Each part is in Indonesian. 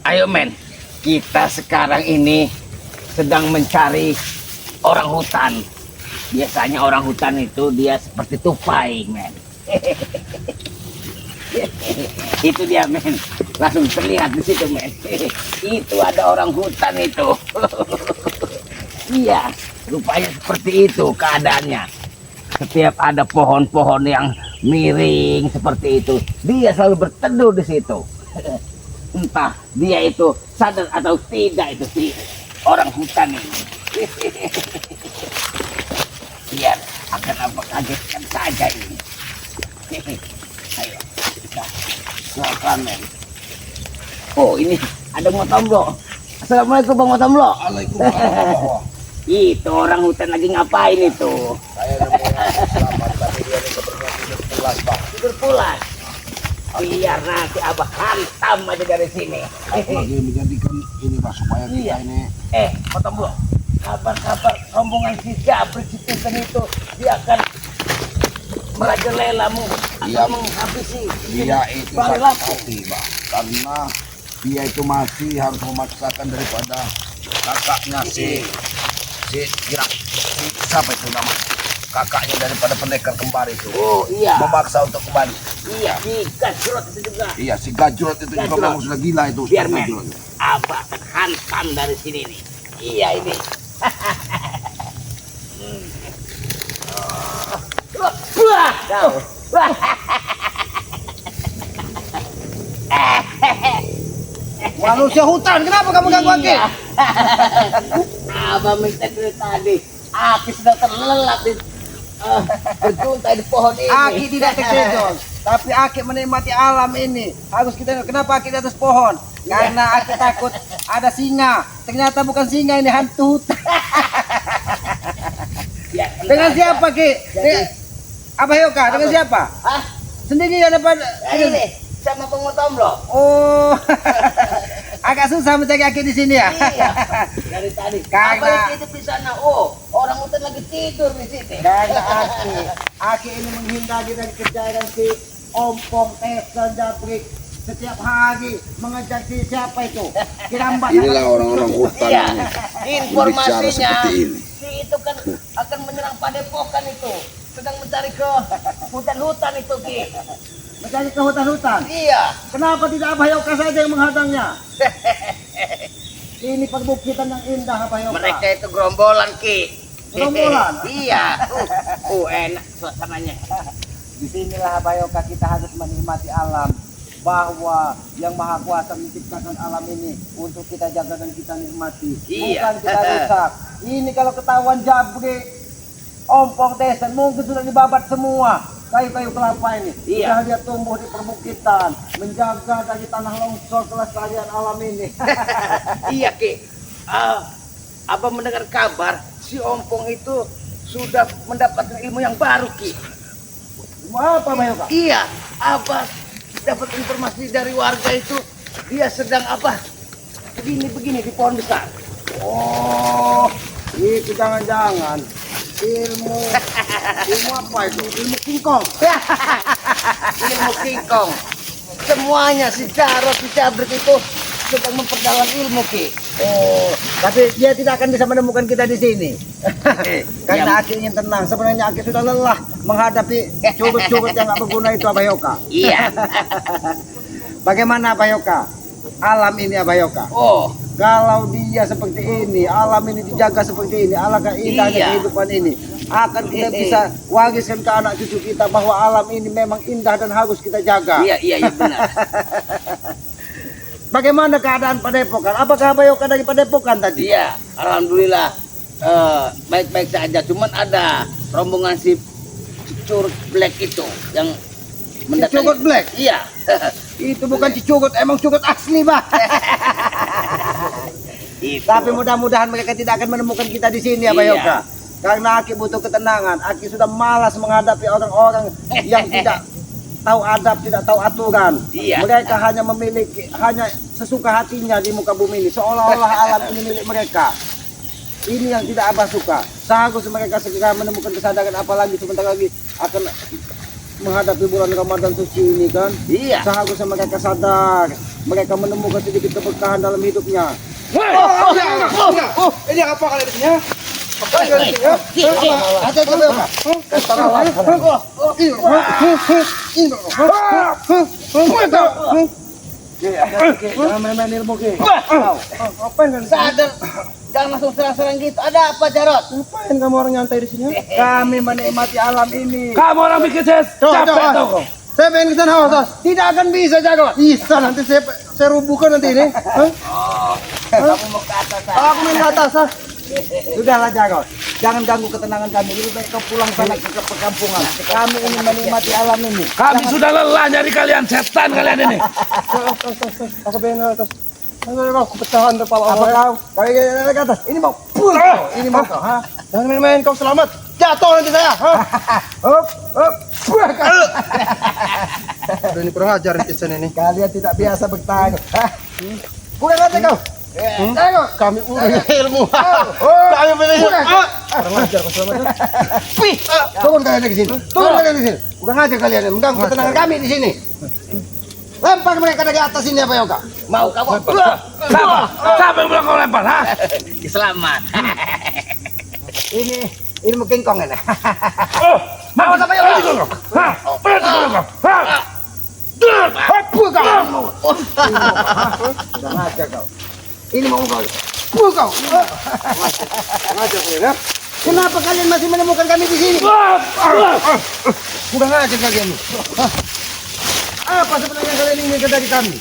Ayo men, kita sekarang ini sedang mencari orang hutan. Biasanya orang hutan itu dia seperti tupai men. Itu dia men, langsung terlihat di situ men. Itu ada orang hutan itu. Iya, rupanya seperti itu keadaannya. Setiap ada pohon-pohon yang miring seperti itu, dia selalu berteduh di situ. Entah dia itu sadar atau tidak itu si orang hutan ini. Biar akan apa kagetkan saja ini. Ayo, kita silakan men. Oh ini ada Motomlo. Assalamualaikum Bang Motomlo. Waalaikumsalam. Itu orang hutan lagi ngapain itu? Saya selamat tapi dia tidur pulas Pak. Tidur pulas. Oh iya, nanti abah hantam aja dari sini. Lagi menjadikan ini Pak supaya kita ini. Motomlo, kabar-kabar rombongan si Jabrik si Titan itu dia akan merajalela menghabisi Dia itu Bali sakit Lampung. hati Pak, karena dia itu masih harus memaksakan daripada kakaknya si siapa itu nama kakaknya daripada pendekar kembar itu. Oh iya. Memaksa untuk kembali. Iya, si Gajrot itu juga. Iya, si Gajrot itu juga Gajrot. memang sudah gila itu. Biar si men, Gajrot. abah akan hantam dari sini nih. Iya ini. Wah, wah. Manusia hutan, kenapa kamu ganggu Aki? Iya. Abah minta dari tadi. Aki sudah terlelap di berjuntai di pohon ini. Aki tidak terkejut, tapi Aki menikmati alam ini. Harus kita, kenapa Aki di atas pohon? Karena Aki takut ada singa. Ternyata bukan singa, ini hantu hutan. Ya, Dengan siapa Ki? Abah Yoka, dengan siapa? Hah? Sendiri ya dapat. Ini sama Motomlo. Oh, agak susah mencari Aki di sini ya. Iya. Dari tadi. Karena- Abah itu di sana. Oh, orang hutan lagi tidur di sini. Karena Aki ini menghindari dari kejahatan si Ompong, Tesan, Jabrik. Setiap hari mengejar si siapa itu? Kirambat. Inilah orang-orang hutan Iya. ini. Informasinya Berbicara seperti ini. si itu kan akan menyerang padepokan itu. Sedang mencari ke hutan-hutan itu Ki. Mencari ke hutan-hutan. Iya. Kenapa tidak Abah Yoka saja yang menghadangnya? Ini perbukitan yang indah Abah Yoka. Mereka itu gerombolan Ki. Gerombolan? Iya. Enak suasananya. Disinilah Abah Yoka kita harus menikmati alam. Bahwa yang Maha Kuasa menciptakan alam ini untuk kita jaga dan kita nikmati. Iya. Bukan kita rusak. Ini kalau ketahuan Jabrik, Ompong, Tesan mungkin sudah dibabat semua. Kayu-kayu kelapa ini. Iya. Sudah dia tumbuh di perbukitan. Menjaga dari tanah longsor kelestarian alam ini. Iya Ki. Abah mendengar kabar si Ompong itu sudah mendapatkan ilmu yang baru Ki. Mau apa Abah Yoka? Iya, Abah dapat informasi dari warga itu dia sedang apa? Begini di pohon besar. Oh, itu jangan-jangan ilmu apa itu? Ilmu kingkong. Ilmu kingkong. Semuanya si Jarot, si Jabrik itu sedang memperdalam ilmu Ki. Oh, tapi dia tidak akan bisa menemukan kita di sini. Karena Ya, Aki ingin tenang. Sebenarnya Aki sudah lelah menghadapi curut-curut yang nggak berguna itu Abah Yoka. iya. Bagaimana Abah Yoka? Alam ini Abah Yoka. Oh, Kalau dia seperti ini, alam ini dijaga seperti ini, alangkah indahnya Iya. kehidupan ini. Akan kita bisa wariskan ke anak cucu kita bahwa alam ini memang indah dan harus kita jaga. iya benar. Bagaimana keadaan Padepokan? Apakah Abah Yoka dari Padepokan tadi? Iya, alhamdulillah baik-baik saja. Cuman ada rombongan si Curut Black itu yang mendatangi. Curut Black? Iya. Itu bukan Cicurut, emang curut asli, Bah. Itu. Tapi mudah-mudahan mereka tidak akan menemukan kita di sini, Abah Iya. Yoka. Karena Aki butuh ketenangan. Aki sudah malas menghadapi orang-orang yang tidak tahu adab, tidak tahu aturan. Iya. Mereka hanya sesuka hatinya di muka bumi ini. Seolah-olah alam ini milik mereka. Ini yang tidak Abah suka. Seharusnya mereka segera menemukan kesadaran, apalagi sebentar lagi akan menghadapi bulan Ramadan suci ini kan. Iya. Seharusnya mereka sadar mereka menemukan sedikit keberkahan dalam hidupnya. Ini apa kalian di sini? Apa yang kalian di sini? Ada apa? Jangan main-main ilmu ke. Apa yang kalian? Sadar, jangan langsung serang-serang gitu. Ada apa, Jarot? Ngapain kamu orang nyantai di sini? Kami menikmati alam ini. Kamu orang bikin saya capek tuh. Saya pengen ke sana, Tos. Tidak akan bisa, Jagot. Bisa, nanti saya rubuhkan nanti ini. Kamu mau ke atas, Aku main ke atas, Sudahlah, Jagot. Jangan ganggu ketenangan kami. Lebih baik kau pulang sana ke perkampungan. Kami ingin menikmati alam ini. Kami sudah lelah nyari kalian, setan kalian ini. Aku pengen ke atas. Aku pecahan kepala apa kau? Kau ingin ke atas? Ini mau. Ini mau kau, ha? Jangan main-main, kau selamat. Jatuh nanti saya, ha? Hop. Udah ini kurang ajar netizen ini. Kalian tidak biasa bertahan. Kurang ajar kau. Tengok, kami punya ilmu. Kami punya ilmu. Kurang ajar kau selamat. Turun kalian dari sini. Turun kalian dari sini. Kurang ajar kalian mengganggu ketenangan kami di sini. Lempar mereka dari atas ini apa Yoga? Mau kamu? Siapa yang bilang kau lempar, ha? Selamat. Ini mungkin kong ini. Mau apa ya? Ha? Kurang ajar kau. Ini mau kau. Kau. Ajar kalian ya. Kenapa kalian masih menemukan kami di sini? Kurang ajar kalian. Apa sebenarnya kalian inginkan dari kami?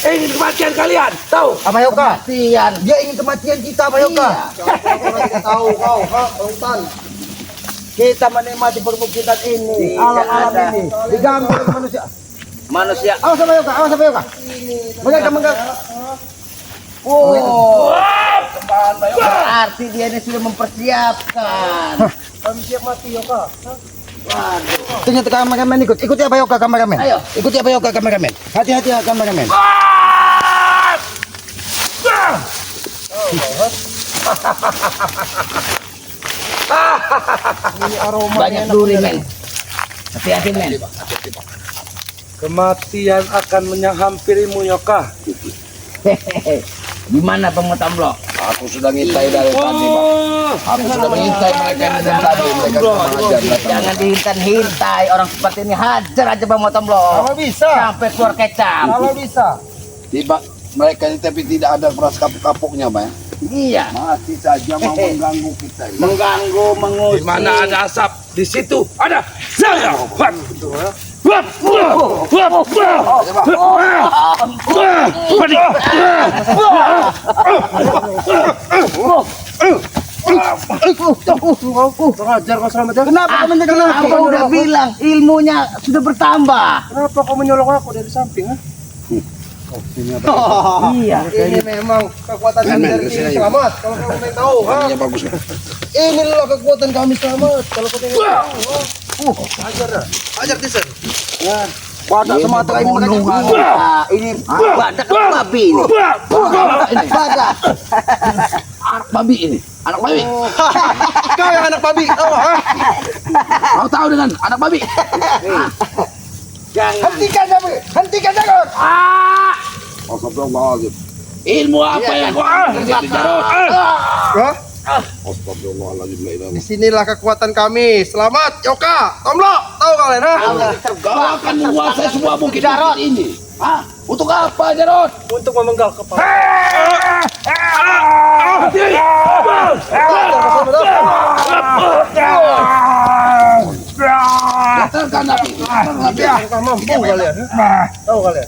Ingin kematian kalian, tahu? Apa Yoga? Kematian. Dia ingin kematian kita, apa Yoga? Kita tahu kau, Sultan. Kita menikmati perbukitan ini, alam-alam ini, diganggu oleh manusia. Manusia. Awas apa Yoga? Awas apa Yoga? Mengganggu. Oh, berarti dia ini sudah mempersiapkan. Kami siap mati Yoga. Ternyata kameramen ikuti apa Yoga kameramen? Ayo. Ikuti apa Yoga kameramen? Hati-hati ya kameramen. Ini aroma Banyak duri, men. Hati-hati, men. Kematian akan menghampirimu, Yoka. Gimana pengutam blok? Aku sudah ngintai dari tadi, Pak. Aku sudah mengintai mereka dari tadi. Mereka sudah mengajar datang. Jangan dihintai orang seperti ini. Hajar aja Bang Motom blok. Kalau bisa, Sampai keluar kecap. kalau bisa. Tiba mereka ini tapi tidak ada beras kapuk-kapuknya, Pak. Iya. Masih saja mau mengganggu kita. Mengganggu, mengusir. Di mana ada asap, di situ ada saya. Pengajar kau selamat ya. Kenapa kau menjaga aku? Aku udah bilang ilmunya sudah bertambah. Kenapa kau menyolong aku dari samping? Ha? Iya. Ini memang kekuatan kami dari sini selamat. Kalau kau ingin tahu, ha? Bagus. Inilah kekuatan kami selamat. Kalau kau ingin tahu, ajar dah. Ajar Tisen. Ya. Wadah Sumatera ini makanya Ini badak babi ini. Ini badak. Anak babi ini. Anak babi. kau yang anak babi. Tahu ha? Kau tahu dengan anak babi. Jangan. Hentikan babi. Hentikan jangan. Astagfirullahaladzim. Ilmu apa yang kau Jadi Jarot. Ha? Astagfirullahaladzim. Di sinilah kekuatan kami. Selamat, Yoka, Tomlo. Tahu kalian, ha? Kau akan menguasai semua bukit ini. Hah? Untuk apa, Jarot? Untuk memenggal kepala. Datarkan api. Apakah mampu kalian? Ha? Tahu kalian?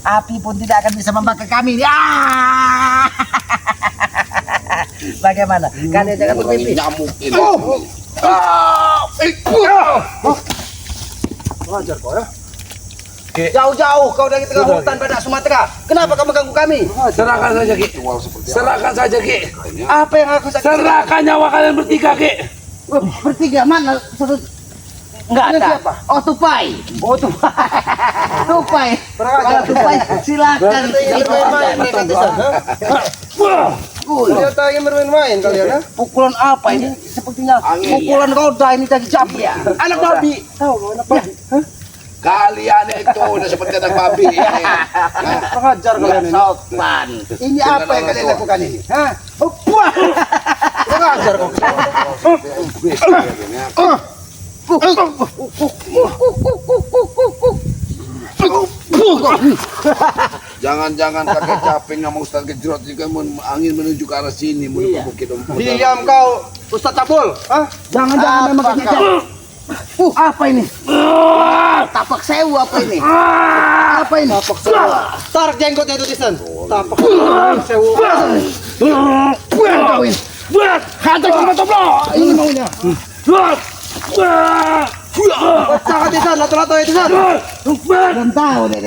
Api pun tidak akan bisa membakar kami. Bagaimana? Kalian jangan bermimpi. Nyamuk ini. Wajar kau ya. Jauh-jauh kau dari tengah hutan pada Sumatera. Kenapa kamu ganggu kami? Serahkan saja, Ki. Serahkan saja, Ki. Apa yang aku sakit? Serahkan nyawa kalian bertiga, Ki. Bertiga mana? Satu enggak Ini ada. siapa? Oh, Tupai. Oh tuh. Tupai. Kalau Tupai silakan. Jangan main-main nih Katisan. Ternyata ingin bermain-main kalian ya. Pukulan apa ini? Sepertinya Angin. pukulan roda ini tadi jam. Iya. Anak babi. Tahu anak babi? Hah? Kalian itu udah seperti anak babi ini. Nah, Pengajar kalian ini. Sopan. Ini apa yang kalian lakukan ini? Hah? Wah! Pengajar kok. Jangan-jangan kakek capek sama Ustaz Gejrot juga angin menuju ke arah sini menuju bukit Ompong. Diam kau, Ustaz Cabul. Hah? Jangan-jangan memang kakek. Apa ini? Tapak sewu apa ini? Apa ini? Tapak sewu. Tarik jenggotnya itu Tisan. Tapak sewu. Kau ini. Hantar sama toblok. Ini maunya. Jangan Tisan, lato-lato ya Tisan. Belum tahu deh.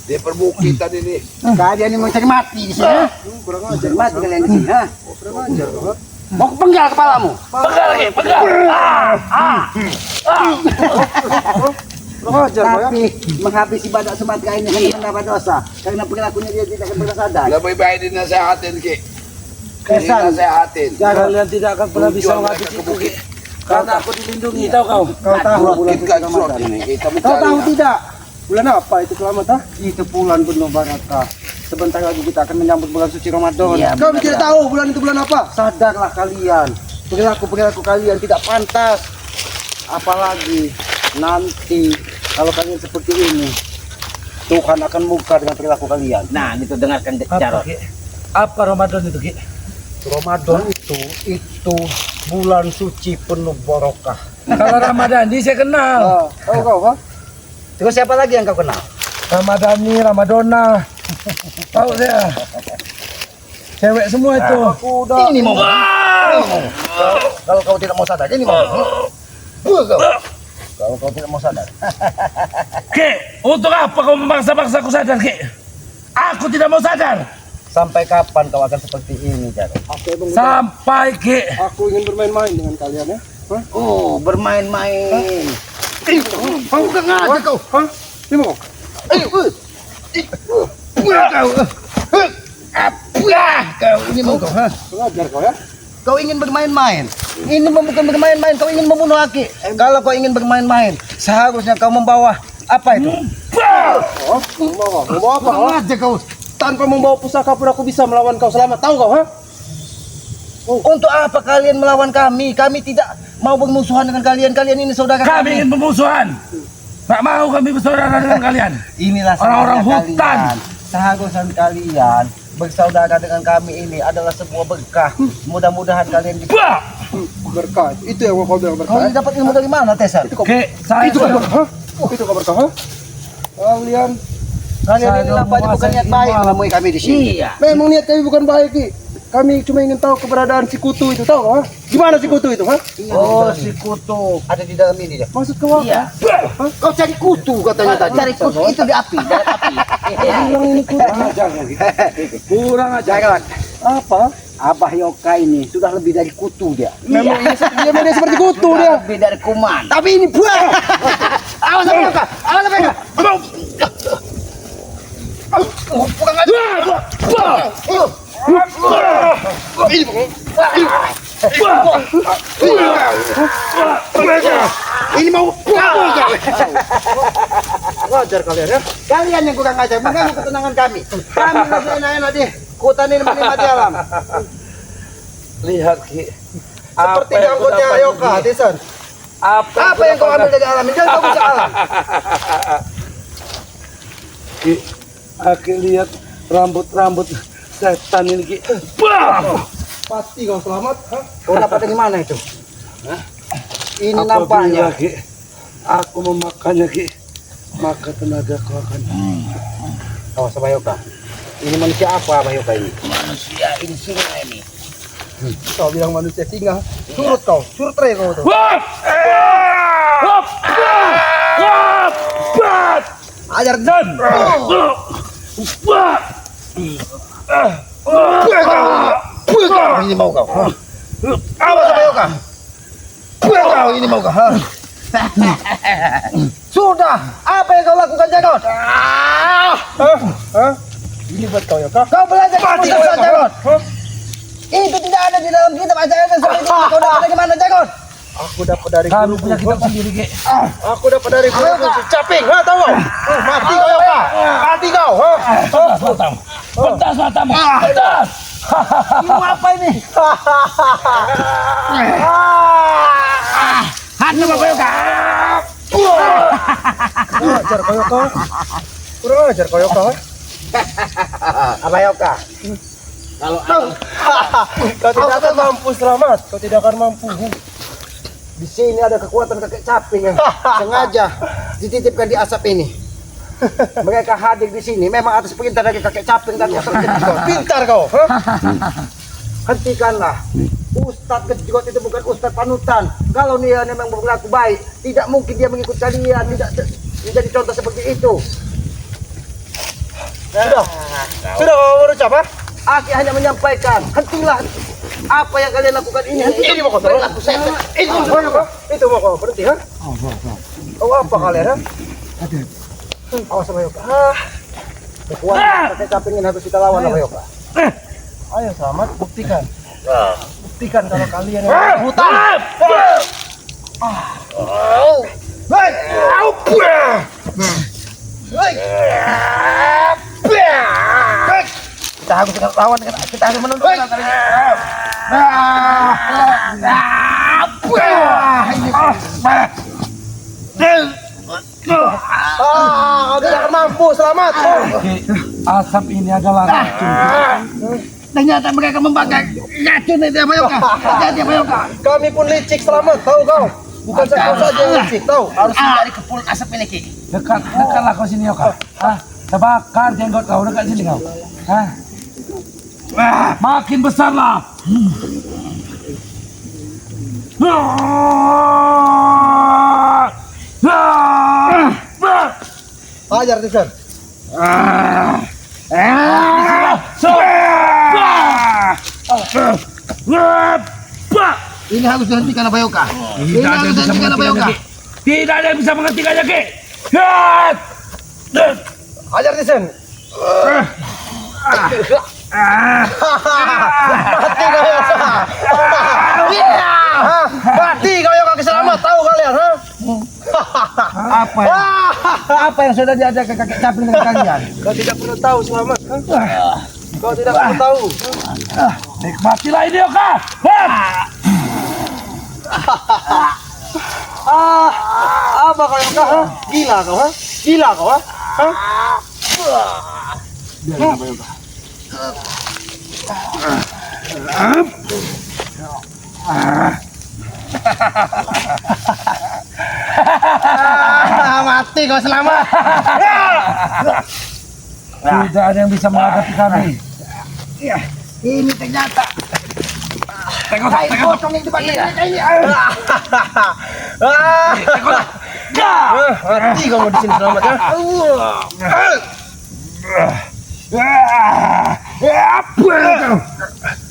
Di perbukitan ini. Kalian ini mau cari mati di sini. Kurang ajar. Mati kalian di sini. Kurang ajar kau. Mau penggal kepalamu. Penggal lagi, penggal. Kurang ajar kau ya. Tapi menghabisi badak Sumatera ini hanya mendapat dosa. Karena perilakunya dia tidak akan pernah sadar. Lebih baik dinasehatin Ki. Kesan. Dinasehatin. Kalian tidak akan pernah bisa Tujuan menghabisi mereka ke itu. bukit. Karena aku dilindungi, tahu kau? Kau tahu bulan Bukit Gajrot ini. Kita Kau tahu mencari. tidak? Bulan apa itu selamat ah? Itu bulan penuh barakah. Sebentar lagi kita akan menyambut bulan suci Ramadan. Iya, Kau benar. tidak tahu bulan itu bulan apa? Sadarlah kalian. Perilaku kalian tidak pantas. Apalagi nanti kalau kalian seperti ini, Tuhan akan murka dengan perilaku kalian. Nah, itu dengarkan Jarot. Apa Ramadan itu, Ki? Ramadan itu bulan suci penuh barokah. Kalau Ramadhani saya kenal. Tahu kau, ha? Terus siapa lagi yang kau kenal? Ramadhani, Ramadona. Tahu saya. Cewek semua itu. Aku udah. Ini mau. Kalau kau tidak mau sadar, ini mau. Kalau kau tidak mau sadar. Ki, untuk apa kau memaksa-paksa aku sadar, Ki? Aku tidak mau sadar. Sampai kapan kau akan seperti ini, Jaro? Sampai, Ki. Aku ingin bermain-main dengan kalian ya. Hah? Oh, bermain-main. Kau gak ngajak kau? Hah? Ini mau? Kau ini mau kau. Ngajar kau ya? Kau ingin bermain-main. Ini bukan bermain-main, kau ingin membunuh Aki. Kalau kau ingin bermain-main, seharusnya kau membawa apa itu? Oh, membawa apa? Kurang aja kau. Tanpa membawa pusaka pun aku bisa melawan kau selamat. Tahu kau, ha? Untuk apa kalian melawan kami? Kami tidak mau bermusuhan dengan kalian. Kalian ini saudara Kami ingin bermusuhan. Tak mau kami bersaudara dengan kalian. Inilah Orang-orang saudara hutan. kalian. Seharusnya kalian bersaudara dengan kami ini adalah sebuah berkah. Mudah-mudahan kalian bisa. Bah! Berkah. Itu yang kau bilang Kau berkah. ini dapat ilmu dari mana, Tesan? Ki, saya Itu kan berkah. Itu kan berkah, ha? Kalian Kalian ini Saya nampaknya bukan menguasai niat baik ilmu menemui kami di sini. Iya. memang niat kami bukan baik, Ki. Kami cuma ingin tahu keberadaan si kutu itu, tahu kau, ha? Gimana si kutu itu, ha? Oh, si kutu ada di dalam ini dia. Maksud kau apa? Iya. Kau cari kutu katanya tadi. Cari kutu itu di api, dalam api. Bilang ini kutu. Kurang ajar. Apa? Abah Yoka ini sudah lebih dari kutu dia. Memang dia seperti kutu dia. Lebih dari kuman. Tapi ini buah. Awas Abah Yoka, awas Abah Yoka. Bukan aja. Ini mau wajar kalian ya. Kalian yang kurang ajar, mengganggu ketenangan kami. Kami lagi enak-enak di hutan ini menikmati alam. lihat, Ki. Seperti yang kau anggotnya dapat Yoka, ini? Tisan. Apa yang kau ambil dari alam? Jangan kau bisa alam. Ki, aku lihat rambut-rambut setan ini, Ki. Bah! Pasti kau selamat. Hah? Kau dapat dari mana itu? Ini Apabila, nampaknya. Ki, aku memakannya, Ki, maka tenaga kau akan Awas Abah Yoka. Ini manusia apa Abah Yoka ini? Manusia ini singa ini. Kau bilang manusia singa. Surut kau, surut rey kau tuh. Wah! Wah! Wah! Wah! Ajar Dan Wah! ini mau kau. Awas Abah Yoka. Kau ini mau kau. Ha? Sudah, apa yang kau lakukan Jarot? Hah? Ini buat kau Yoka. Kau belajar Mati kamu kau, susah, Jarot. Itu tidak ada di dalam kitab ajaran seperti itu. Kau dapat dari mana Jagot? Aku dapat dari Kami guruku. punya kitab sendiri, Ki. Aku dapat dari guruku si Caping. Ha, tahu? Mati kau Yoka. Mati kau. Ha. Pedas matamu. Pedas matamu. Pedas. Ilmu apa ini? Hantu Bapak Yoga. Kurang ajar kau Yoka. Kurang ajar kau Yoka. Apa Yoga? Kau tidak akan mampu selamat. Kau tidak akan mampu. Di sini ada kekuatan kakek Caping yang sengaja dititipkan di asap ini. Mereka hadir di sini memang atas perintah dari kakek Caping dan Ustadz Gejrot. Pintar kau. Ha? Hentikanlah. Ustadz Gejrot itu bukan Ustadz panutan. Kalau dia memang berlaku baik, tidak mungkin dia mengikut kalian. Tidak menjadi contoh seperti itu. Sudah kau berucap, ha? Aki hanya menyampaikan, hentilah apa yang kalian lakukan ini. Ini mau kau berlaku saya. Itu mau kau berhenti, ha? Oh apa kalian, ha? Awas sama Yoka. Kekuatan kakek Caping ini harus kita lawan sama Yoka. Ayo selamat, buktikan. Buktikan kalau kalian yang hutan. Kita harus lawan, kita harus menundukkan kalian. Kau tidak akan mampu, selamat. Ki, asap ini adalah racun. Ternyata mereka membakar racun itu Bapak Yoga. Hati-hati Bapak Yoga. Kami pun licik, selamat, tahu kau? Bukan kau saja yang licik, tahu? Harus hindari kepulan asap ini Ki. Dekatlah kau sini, Yoka. Hah? Terbakar jenggot kau, dekat sini kau. Hah? Makin besarlah. Ajar Tisan. Ini harus dihentikan Bapak Yoga. Ini harus dihentikan Bapak Yoga. Tidak ada yang bisa menghentikannya, Ki. Ajar Tisan. Mati kau Yoka. Mati kau Yoka, selamat, tahu kalian, ha? Apa yang sudah diajarkan kakek Caping dengan kalian? Kau tidak perlu tahu, selamat, ha? Kau tidak perlu tahu. Nikmatilah ini, Yoka. Apa kau Yoka, ha? Gila kau, ha? Gila kau, ha? Mati kau, selamat. Tidak ada yang bisa menghadapi kami. Ini ternyata kain potong yang dipakai ini. Mati kamu di sini, selamat, ya.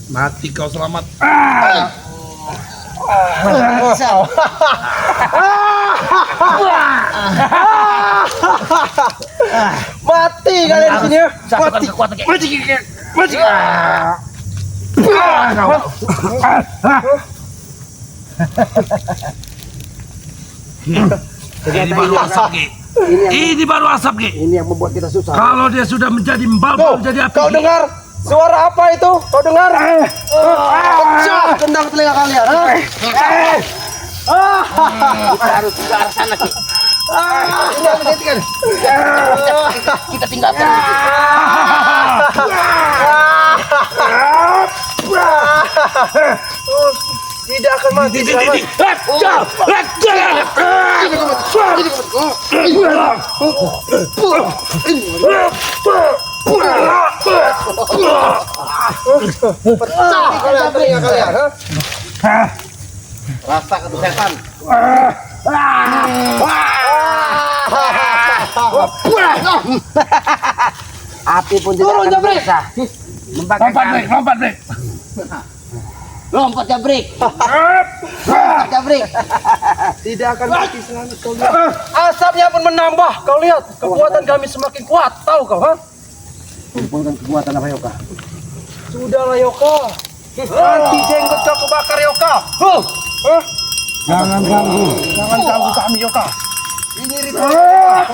Mati kau, selamat. Mati kalian di sini, ya. Mati. Mati. Ini baru asap, Ki. Ini baru asap, Ki. Ini yang membuat kita susah. Kalau dia sudah menjadi membal, menjadi api. Kau dengar suara apa itu? Kau dengar? Pecah tendang telinga kalian. Harus ke arah sana Ki. Ini harus dihentikan. Kita tinggalkan. Tidak akan mati, selamat. Pecah kalian telinga kalian, ha? Rasa kesetan. Api pun tidak akan bisa membakar kami. Lompat jabrik. Lompat jabrik. Tidak akan mati, selamat kau lihat. Asapnya pun menambah, kau lihat. Kekuatan kami semakin kuat, tahu kau, ha? Kumpulkan kekuatan apa Yoka? Sudahlah Yoka. Nanti jenggot kau kebakar Yoka. Jangan ganggu kami, Yoka. Ini ritual.